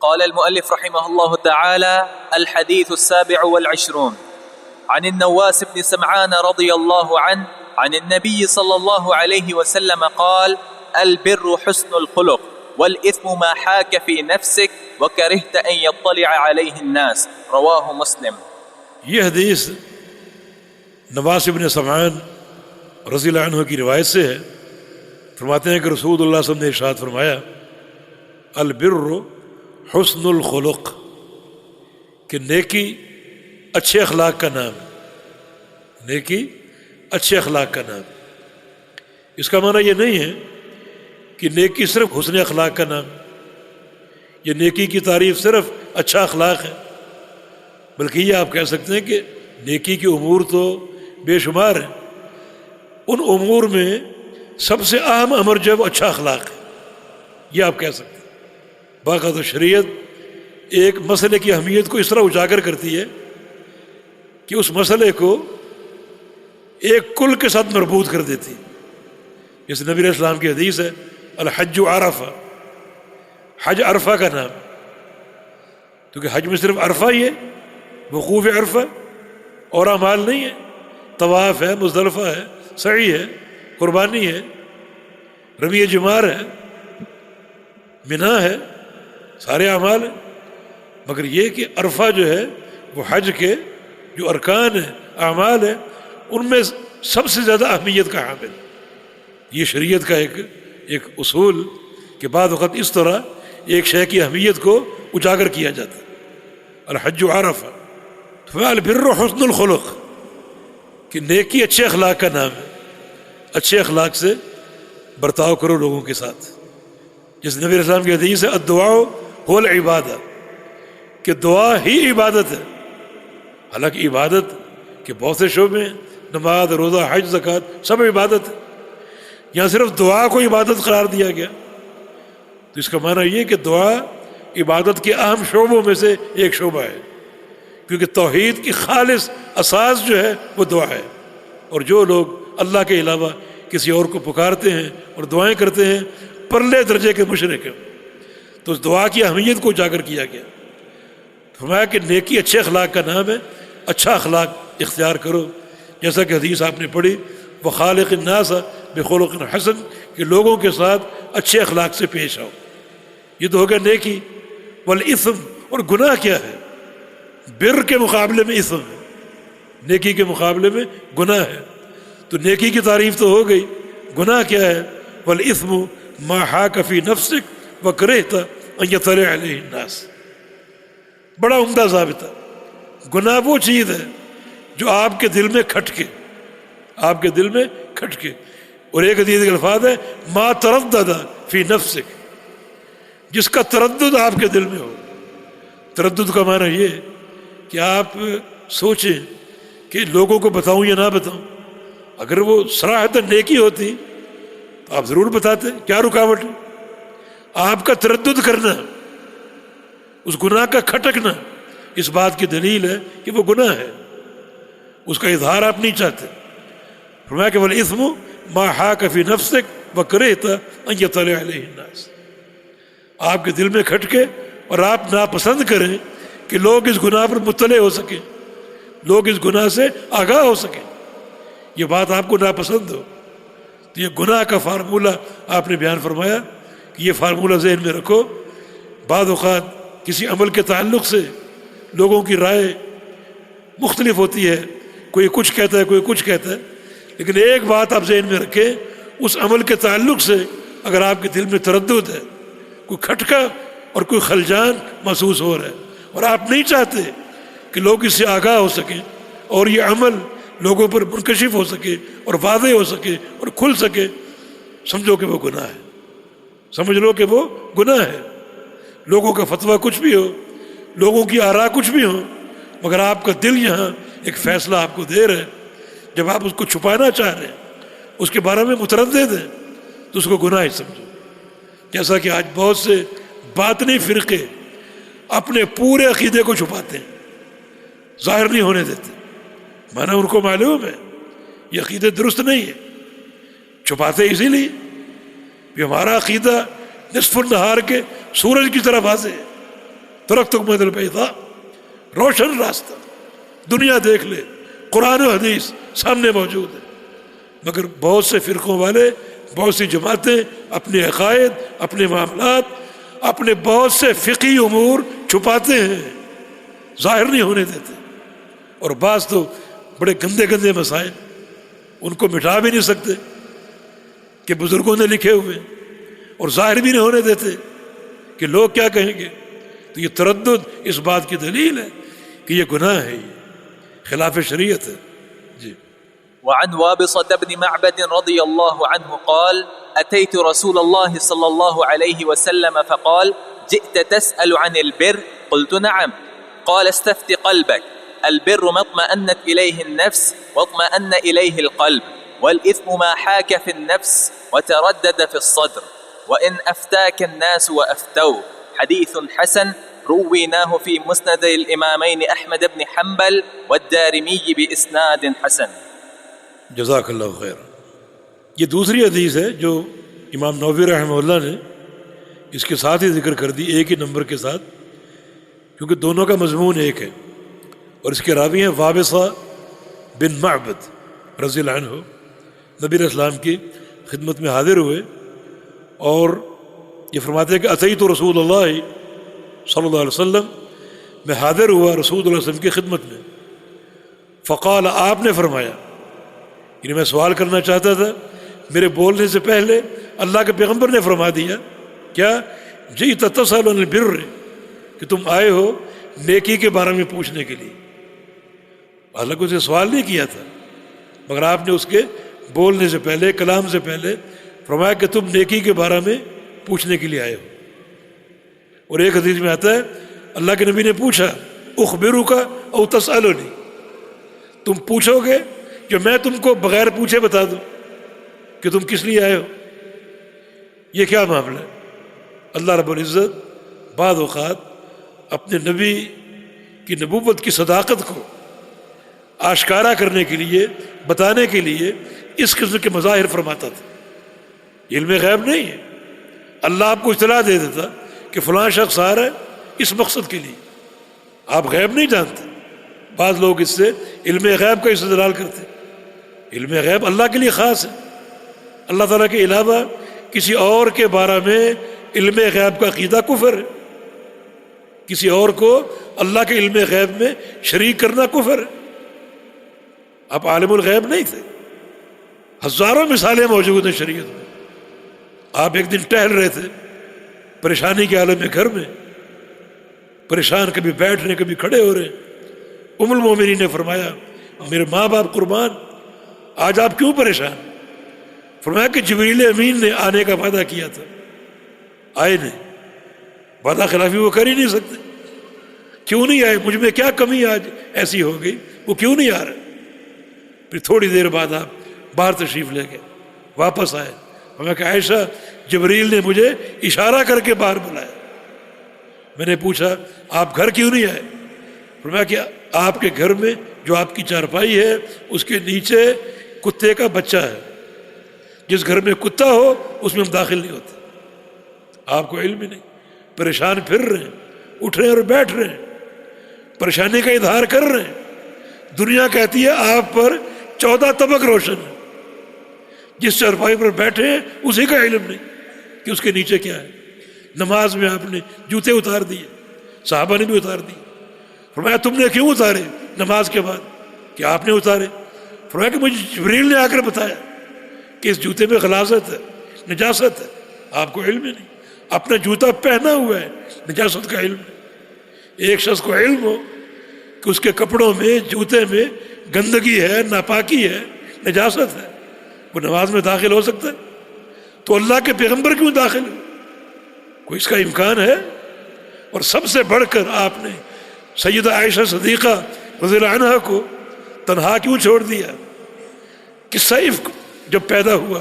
قال المؤلف رحمه الله تعالى: الحديث 27 عن النواس بن سمعان رضي الله عنه عن النبي صلى الله عليه وسلم قال: البر حسن الخلق والإثم ما حاك في نفسك وكرهت أن يطلع عليه الناس. رواه مسلم. یہ حدیث نواس بن سمعان رضی اللہ عنہ کی روایت سے ہے. فرماتے ہیں کہ رسول اللہ صلی اللہ علیہ وسلم نے ارشاد فرمایا: البر حسن الخلق، کہ نیکی اچھے اخلاق کا نام ہے. نیکی اچھے اخلاق کا نام. اس کا معنی یہ نہیں ہے کہ نیکی صرف حسن اخلاق کا نام. یہ نیکی کی تعریف صرف اچھا اخلاق ہے، بلکہ یہ آپ کہہ سکتے ہیں کہ نیکی کے امور تو بے شمار ہیں. ان امور میں سب سے اہم امر جو ہے وہ اچھا اخلاق ہے. یہ آپ کہہ سکتے ہیں. باقاعدہ شریعت ایک مسئلے کی اہمیت کو اس طرح اجاگر کرتی ہے کہ اس مسئلے کو ایک کل کے ساتھ مربوط کر دیتی. جیسے نبی علیہ السلام کی حدیث ہے: الحج عرفہ، حج عرفہ کا نام. کیونکہ حج میں صرف عرفہ ہی ہے، وقوف عرفہ، اور اعمال نہیں ہے. طواف ہے، مزدلفہ ہے، سعی ہے، قربانی ہے، رمی جمار ہے، منا ہے، سارے اعمال ہیں. مگر یہ کہ عرفہ جو ہے وہ حج کے جو ارکان ہیں، اعمال ہیں، ان میں سب سے زیادہ اہمیت کا حامل. یہ شریعت کا ایک اصول کہ بعض وقت اس طرح ایک شے کی اہمیت کو اجاگر کیا جاتا ہے. الحج عرفہ. البر حسن الخلق، کہ نیکی اچھے اخلاق کا نام ہے. اچھے اخلاق سے برتاؤ کرو لوگوں کے ساتھ. جس نبی علیہ السلام کی حدیث ہے: الدعاء هو العبادہ، کہ دعا ہی عبادت ہے. حالانکہ عبادت کے بہت سے شعبے ہیں، نماز، روزہ، حج، زکوٰۃ، سب عبادت ہے. یہاں صرف دعا کو عبادت قرار دیا گیا. تو اس کا معنی یہ کہ دعا عبادت کے اہم شعبوں میں سے ایک شعبہ ہے، کیونکہ توحید کی خالص اساس جو ہے وہ دعا ہے. اور جو لوگ اللہ کے علاوہ کسی اور کو پکارتے ہیں اور دعائیں کرتے ہیں، پرلے درجے کے مشرک ہیں. تو اس دعا کی اہمیت کو اجاگر کیا گیا. فرمایا کہ نیکی اچھے اخلاق کا نام ہے. اچھا اخلاق اختیار کرو، جیسا کہ حدیث آپ نے پڑھی: وخالق الناس بخلق حسن، کہ لوگوں کے ساتھ اچھے اخلاق سے پیش آؤ. یہ تو ہو گیا نیکی. والاثم، اور گناہ کیا ہے؟ بر کے مقابلے میں اثم ہے، نیکی کے مقابلے میں گناہ ہے. تو نیکی کی تعریف تو ہو گئی. گناہ کیا ہے؟ والاثم ما حاک فی نفسک وکرہت ان یطلع علیہ الناس. بڑا عمدہ ضابطہ. گناہ وہ چیز ہے جو آپ کے دل میں کھٹکے، آپ کے دل میں کھٹکے. اور ایک حدیث کے الفاظ ہے: ما تردد فی نفسک، جس کا تردد آپ کے دل میں ہو. تردد کا معنی یہ کہ آپ سوچیں کہ لوگوں کو بتاؤں یا نہ بتاؤں. اگر وہ صراحتاً نیکی ہوتی تو آپ ضرور بتاتے. کیا رکاوٹ ہے؟ آپ کا تردد کرنا، اس گناہ کا کھٹکنا، اس بات کی دلیل ہے کہ وہ گناہ ہے. اس کا اظہار آپ نہیں چاہتے. فرمایا کہ والاثم ما حاک فی نفسک وکرہت ان یطلع علیہ الناس. آپ کے دل میں کھٹکے اور آپ ناپسند کریں کہ لوگ اس گناہ پر مطلع ہو سکیں، لوگ اس گناہ سے آگاہ ہو سکیں. یہ بات آپ کو ناپسند ہو. تو یہ گناہ کا فارمولہ آپ نے بیان فرمایا کہ یہ فارمولہ ذہن میں رکھو. بعض اوقات کسی عمل کے تعلق سے لوگوں کی رائے مختلف ہوتی ہے، کوئی کچھ کہتا ہے، کوئی کچھ کہتا ہے. لیکن ایک بات آپ ذہن میں رکھیں، اس عمل کے تعلق سے اگر آپ کے دل میں تردد ہے، کوئی کھٹکا اور کوئی خلجان محسوس ہو رہا ہے، اور آپ نہیں چاہتے کہ لوگ اس سے آگاہ ہو سکیں اور یہ عمل لوگوں پر منکشف ہو سکے اور واضح ہو سکے اور کھل سکے، سمجھو کہ وہ گناہ ہے. سمجھ لو کہ وہ گناہ ہے. لوگوں کا فتویٰ کچھ بھی ہو، لوگوں کی آراء کچھ بھی ہوں، مگر آپ کا دل یہاں ایک فیصلہ آپ کو دے رہے. جب آپ اس کو چھپانا چاہ رہے ہیں، اس کے بارے میں متردد ہیں، تو اس کو گناہ ہی سمجھو. جیسا کہ آج بہت سے باطنی فرقے اپنے پورے عقیدے کو چھپاتے ہیں، ظاہر نہیں ہونے دیتے. مانا ان کو معلوم ہے یہ عقیدے درست نہیں ہے، چھپاتے اسی لیے کہ ہمارا عقیدہ نصف النہار کے سورج کی طرح واضح ہے. ترکتکم علی البیضاء، روشن راستہ، دنیا دیکھ لے، قرآن و حدیث سامنے موجود ہے، مگر بہت سے فرقوں والے، بہت سی جماعتیں اپنے عقائد، اپنے معاملات، اپنے بہت سے فقہی امور چھپاتے ہیں، ظاہر نہیں ہونے دیتے، اور بعض تو بڑے گندے گندے مسائل ان کو مٹا بھی نہیں سکتے کہ بزرگوں نے لکھے ہوئے، اور ظاہر بھی نہیں ہونے دیتے کہ لوگ کیا کہیں گے۔ تو یہ تردد اس بات کی دلیل ہے کہ یہ گناہ ہے، یہ خلاف شریعت ہے۔ جی۔ وعن وابصة بن معبد رضي الله عنه قال أتيت رسول الله صلى الله عليه وسلم فقال جئت تسأل عن البر؟ قلت نعم. قال استفت قلبك، البر ما اطمأنت إليه النفس واطمأن إليه القلب، والإثم ما حاك في النفس وتردد في الصدر، وإن أفتاك الناس وأفتوه. حديث حسن رويناه في مسند الإمامين أحمد بن حنبل والدارمي بإسناد حسن۔ جزاک اللہ خیر۔ یہ دوسری حدیث ہے جو امام نووی رحمہ اللہ نے اس کے ساتھ ہی ذکر کر دی، ایک ہی نمبر کے ساتھ، کیونکہ دونوں کا مضمون ایک ہے، اور اس کے راوی ہیں وابصہ بن معبد رضی اللہ عنہ، نبی علیہ السلام کی خدمت میں حاضر ہوئے، اور یہ فرماتے ہیں کہ اتیت رسول اللہ صلی اللہ علیہ وسلم، میں حاضر ہوا رسول اللہ علیہ وسلم کی خدمت میں، فقال، آپ نے فرمایا، یعنی میں سوال کرنا چاہتا تھا، میرے بولنے سے پہلے اللہ کے پیغمبر نے فرما دیا، کیا جئت تسأل عن البر، کہ تم آئے ہو نیکی کے بارے میں پوچھنے کے لیے۔ حالانکہ اسے سوال نہیں کیا تھا، مگر آپ نے اس کے بولنے سے پہلے، کلام سے پہلے فرمایا کہ تم نیکی کے بارے میں پوچھنے کے لیے آئے ہو۔ اور ایک حدیث میں آتا ہے اللہ کے نبی نے پوچھا اخبرک او تسألنی، تم پوچھو گے جو میں تم کو بغیر پوچھے بتا دوں کہ تم کس لیے آئے ہو؟ یہ کیا معاملہ ہے؟ اللہ رب العزت بعض اوقات اپنے نبی کی نبوت کی صداقت کو آشکارا کرنے کے لیے، بتانے کے لیے اس قسم کے مظاہر فرماتا تھا۔ علم غیب نہیں ہے، اللہ آپ کو اطلاع دے دیتا کہ فلاں شخص آ رہا ہے اس مقصد کے لیے، آپ غیب نہیں جانتے۔ بعض لوگ اس سے علم غیب کا استدلال کرتے، علم غیب اللہ کے لیے خاص ہے، اللہ تعالیٰ کے علاوہ کسی اور کے بارے میں علم غیب کا عقیدہ کفر ہے، کسی اور کو اللہ کے علم غیب میں شریک کرنا کفر ہے۔ آپ عالم الغیب نہیں تھے، ہزاروں مثالیں موجود ہیں شریعت میں۔ آپ ایک دن ٹہل رہے تھے پریشانی کے عالم میں، گھر میں پریشان، کبھی بیٹھ رہے کبھی کھڑے ہو رہے۔ ام المومنین نے فرمایا میرے ماں باپ قربان، آج آپ کیوں پریشان؟ فرمایا کہ جبریل امین نے آنے کا وعدہ کیا تھا، آئے نہیں، وعدہ خلافی وہ کر ہی نہیں سکتے، کیوں نہیں آئے؟ مجھ میں کیا کمی آج ایسی ہو گئی، وہ کیوں نہیں آ رہے؟ پھر تھوڑی دیر بعد آپ باہر تشریف لے گئے، واپس آئے، میں کہ عائشہ جبریل نے مجھے اشارہ کر کے باہر بلایا۔ میں نے پوچھا آپ گھر کیوں نہیں آئے؟ فرمایا کہ آپ کے گھر میں جو آپ کی چارپائی ہے اس کے نیچے کتے کا بچہ ہے، جس گھر میں کتا ہو اس میں ہم داخل نہیں ہوتے۔ آپ کو علم ہی نہیں، پریشان پھر رہے ہیں، اٹھ رہے ہیں اور بیٹھ رہے ہیں، پریشانی کا اظہار کر رہے ہیں۔ دنیا کہتی ہے آپ پر 14 طبق روشن ہے، جس چارپائی پر بیٹھے ہیں اسی کا علم نہیں کہ اس کے نیچے کیا ہے۔ نماز میں آپ نے جوتے اتار دیے، صحابہ نے بھی اتار دیے۔ فرمایا تم نے کیوں اتارے نماز کے بعد؟ کہ آپ نے اتارے۔ فرمایا کہ مجھے جبریل نے آ کر بتایا کہ اس جوتے میں غلاظت ہے، نجاست ہے، آپ کو علم ہی نہیں۔ اپنا جوتا پہنا ہوا ہے، نجاست کا علم ہے۔ ایک شخص کو علم ہو کہ اس کے کپڑوں میں، جوتے میں گندگی ہے، ناپاکی ہے، نجاست ہے، وہ نماز میں داخل ہو سکتا ہے؟ تو اللہ کے پیغمبر کیوں داخل ہو؟ کوئی اس کا امکان ہے؟ اور سب سے بڑھ کر آپ نے سیدہ عائشہ صدیقہ رضی اللہ عنہا کو تنہا کیوں چھوڑ دیا؟ قصہ عفق جب پیدا ہوا،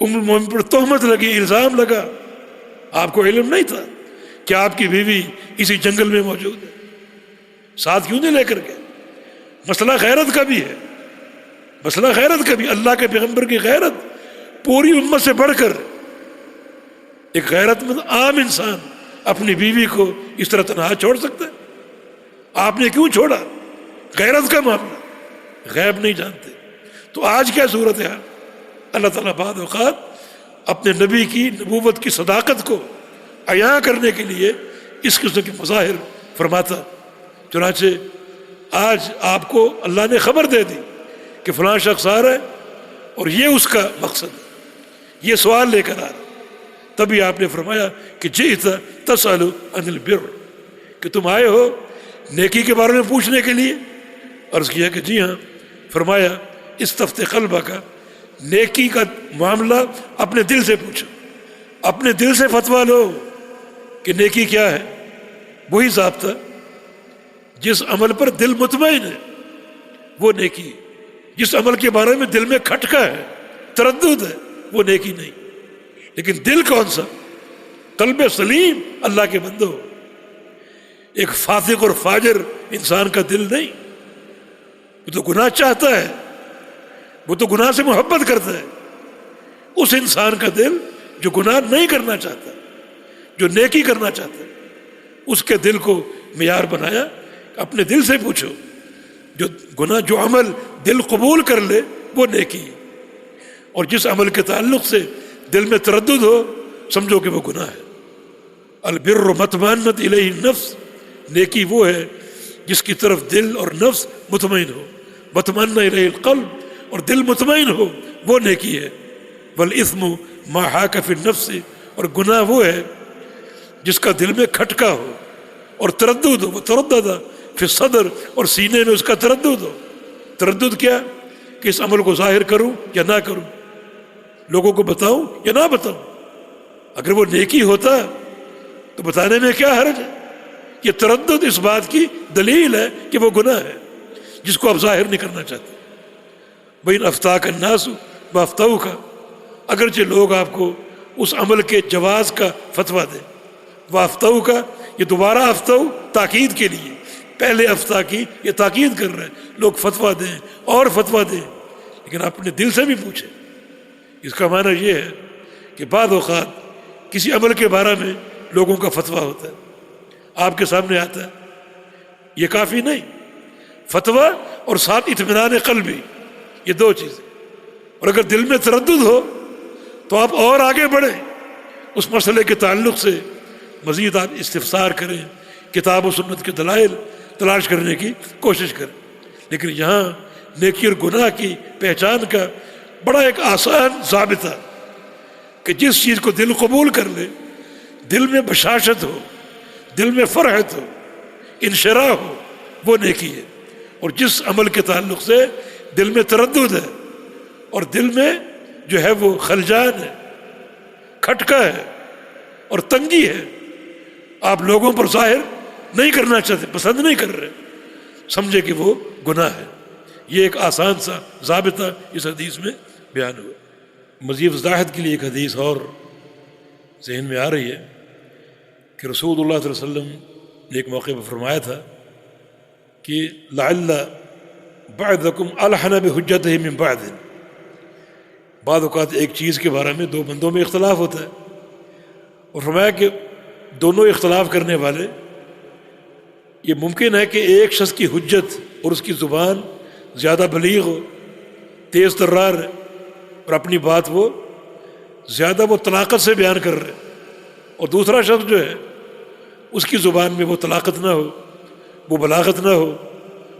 ام المومنین پر تہمت لگی، الزام لگا، آپ کو علم نہیں تھا کہ آپ کی بیوی اسی جنگل میں موجود ہے، ساتھ کیوں نہیں لے کر گئے؟ مسئلہ غیرت کا بھی ہے، مسئلہ غیرت کا بھی۔ اللہ کے پیغمبر کی غیرت پوری امت سے بڑھ کر ایک غیرت مند عام انسان اپنی بیوی کو اس طرح تنہا چھوڑ سکتا ہے؟ آپ نے کیوں چھوڑا؟ غیرت کا معاملہ، غیب نہیں جانتے۔ تو آج کیا صورت ہے؟ اللہ تعالیٰ بعض اوقات اپنے نبی کی نبوت کی صداقت کو عیاں کرنے کے لیے اس قسم کے مظاہر فرماتا۔ چنانچہ آج آپ کو اللہ نے خبر دے دی کہ فلاں شخص آ رہا ہے اور یہ اس کا مقصد ہے، یہ سوال لے کر آ رہا، تبھی آپ نے فرمایا کہ جئت تسأل عن البر، کہ تم آئے ہو نیکی کے بارے میں پوچھنے کے لیے؟ عرض کیا کہ جی ہاں۔ فرمایا استفت قلبک، نیکی کا معاملہ اپنے دل سے پوچھو، اپنے دل سے فتویٰ لو کہ نیکی کیا ہے۔ وہی ضابطہ، جس عمل پر دل مطمئن ہے وہ نیکی ہے، جس عمل کے بارے میں دل میں کھٹکا ہے، تردد ہے، وہ نیکی نہیں۔ لیکن دل کون سا؟ قلب سلیم اللہ کے بندو، ایک فاسق اور فاجر انسان کا دل نہیں، وہ تو گناہ چاہتا ہے، وہ تو گناہ سے محبت کرتا ہے۔ اس انسان کا دل جو گناہ نہیں کرنا چاہتا، جو نیکی کرنا چاہتا ہے، اس کے دل کو معیار بنایا، اپنے دل سے پوچھو، جو گناہ، جو عمل دل قبول کر لے وہ نیکی ہے، اور جس عمل کے تعلق سے دل میں تردد ہو سمجھو کہ وہ گناہ ہے۔ البر مطمئنت الیہ النفس، نیکی وہ ہے جس کی طرف دل اور نفس مطمئن ہو، مطمئن الیہ القلب، اور دل مطمئن ہو وہ نیکی ہے۔ والاثم ما حاک فی النفس، اور گناہ وہ ہے جس کا دل میں کھٹکا ہو اور تردد ہو، وہ تردد فی الصدر، اور سینے میں اس کا تردد ہو۔ تردد کیا؟ کہ اس عمل کو ظاہر کروں یا نہ کروں، لوگوں کو بتاؤں یا نہ بتاؤں۔ اگر وہ نیکی ہوتا تو بتانے میں کیا حرج ہے؟ یہ تردد اس بات کی دلیل ہے کہ وہ گناہ ہے جس کو آپ ظاہر نہیں کرنا چاہتے۔ بین افتاک الناس بافتوک، اگرچہ لوگ آپ کو اس عمل کے جواز کا فتویٰ دیں، وافتوک، یہ دوبارہ افتو تاکید کے لیے، پہلے افتا کی یہ تاکید کر رہے ہیں، لوگ فتویٰ دیں اور فتویٰ دیں، لیکن اپنے دل سے بھی پوچھیں۔ اس کا معنی یہ ہے کہ بعض اوقات کسی عمل کے بارے میں لوگوں کا فتویٰ ہوتا ہے، آپ کے سامنے آتا ہے، یہ کافی نہیں، فتویٰ اور ساتھ اطمینان قلبی، یہ دو چیزیں۔ اور اگر دل میں تردد ہو تو آپ اور آگے بڑھیں، اس مسئلے کے تعلق سے مزید آپ استفسار کریں، کتاب و سنت کے دلائل تلاش کرنے کی کوشش کریں۔ لیکن یہاں نیکی اور گناہ کی پہچان کا بڑا ایک آسان ضابطہ کہ جس چیز کو دل قبول کر لے، دل میں بشاشت ہو، دل میں فرحت ہو، انشراح ہو، وہ نیکی ہے۔ اور جس عمل کے تعلق سے دل میں تردد ہے اور دل میں جو ہے وہ خلجان ہے، کھٹکا ہے اور تنگی ہے، آپ لوگوں پر ظاہر نہیں کرنا چاہتے، پسند نہیں کر رہے، سمجھے کہ وہ گناہ ہے۔ یہ ایک آسان سا ضابطہ اس حدیث میں بیان ہوا۔ مزید وضاحت کے لیے ایک حدیث اور ذہن میں آ رہی ہے کہ رسول اللہ صلی اللہ علیہ وسلم نے ایک موقع پر فرمایا تھا کہ لعل بعضکم الحن بحجتہ من بعض، بعض اوقات ایک چیز کے بارے میں دو بندوں میں اختلاف ہوتا ہے، اور فرمایا کہ دونوں اختلاف کرنے والے، یہ ممکن ہے کہ ایک شخص کی حجت اور اس کی زبان زیادہ بلیغ ہو، تیز ترار ہے، اور اپنی بات وہ زیادہ وہ طلاقت سے بیان کر رہے، اور دوسرا شخص جو ہے اس کی زبان میں وہ طلاقت نہ ہو، وہ بلاغت نہ ہو،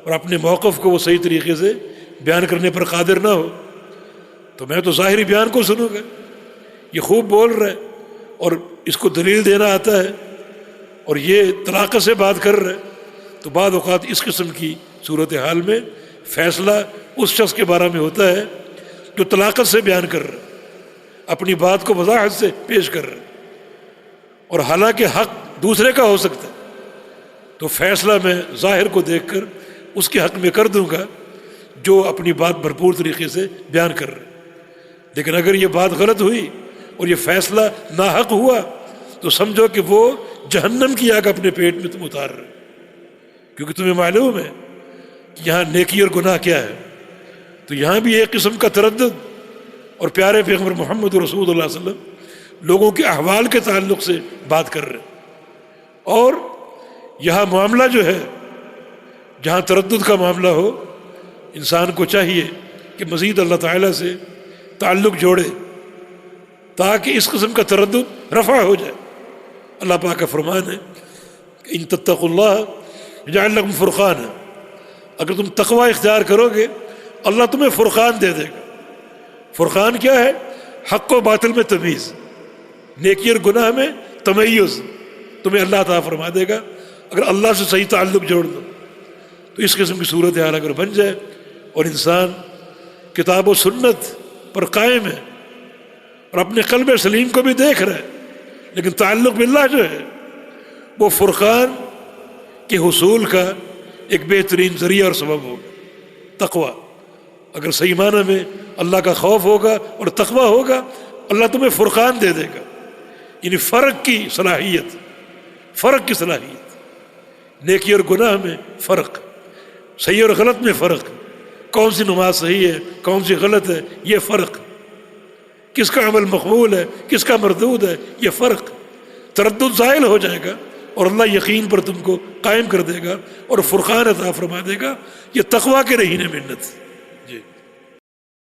اور اپنے موقف کو وہ صحیح طریقے سے بیان کرنے پر قادر نہ ہو، تو میں تو ظاہری بیان کو سنوں گا، یہ خوب بول رہا ہے اور اس کو دلیل دینا آتا ہے اور یہ طلاقت سے بات کر رہا ہے، تو بعض اوقات اس قسم کی صورتحال میں فیصلہ اس شخص کے بارے میں ہوتا ہے جو طلاقت سے بیان کر رہا ہے، اپنی بات کو وضاحت سے پیش کر رہا ہے، اور حالانکہ حق دوسرے کا ہو سکتا ہے، تو فیصلہ میں ظاہر کو دیکھ کر اس کے حق میں کر دوں گا جو اپنی بات بھرپور طریقے سے بیان کر رہا ہے۔ لیکن اگر یہ بات غلط ہوئی اور یہ فیصلہ ناحق ہوا تو سمجھو کہ وہ جہنم کی آگ اپنے پیٹ میں تم اتار رہے، کیونکہ تمہیں معلوم ہے کہ یہاں نیکی اور گناہ کیا ہے۔ تو یہاں بھی ایک قسم کا تردد، اور پیارے پیغمبر محمد رسول اللہ صلی اللہ علیہ وسلم لوگوں کے احوال کے تعلق سے بات کر رہے ہیں، اور یہاں معاملہ جو ہے جہاں تردد کا معاملہ ہو، انسان کو چاہیے کہ مزید اللہ تعالیٰ سے تعلق جوڑے تاکہ اس قسم کا تردد رفع ہو جائے۔ اللہ پاک کا فرمان ہے کہ ان تتقوا اللہ یجعل لکم فرقانا، اگر تم تقوی اختیار کرو گے اللہ تمہیں فرقان دے دے گا۔ فرقان کیا ہے؟ حق و باطل میں تمیز، نیکی اور گناہ میں تمیز تمہیں اللہ تعالیٰ فرما دے گا اگر اللہ سے صحیح تعلق جوڑ دو۔ تو اس قسم کی صورتحال اگر بن جائے اور انسان کتاب و سنت پر قائم ہے اور اپنے قلب سلیم کو بھی دیکھ رہا ہے، لیکن تعلق باللہ جو ہے وہ فرقان کے حصول کا ایک بہترین ذریعہ اور سبب ہوگا۔ تقوی، اگر صحیح معنی میں اللہ کا خوف ہوگا اور تقوی ہوگا اللہ تمہیں فرقان دے دے گا، یعنی فرق کی صلاحیت، فرق کی صلاحیت، نیکی اور گناہ میں فرق، صحیح اور غلط میں فرق، کون سی نماز صحیح ہے کون سی غلط ہے یہ فرق، کس کا عمل مقبول ہے کس کا مردود ہے یہ فرق، تردد زائل ہو جائے گا اور اللہ یقین پر تم کو قائم کر دے گا اور فرقان عطا فرما دے گا۔ یہ تقوی کے رہین منت۔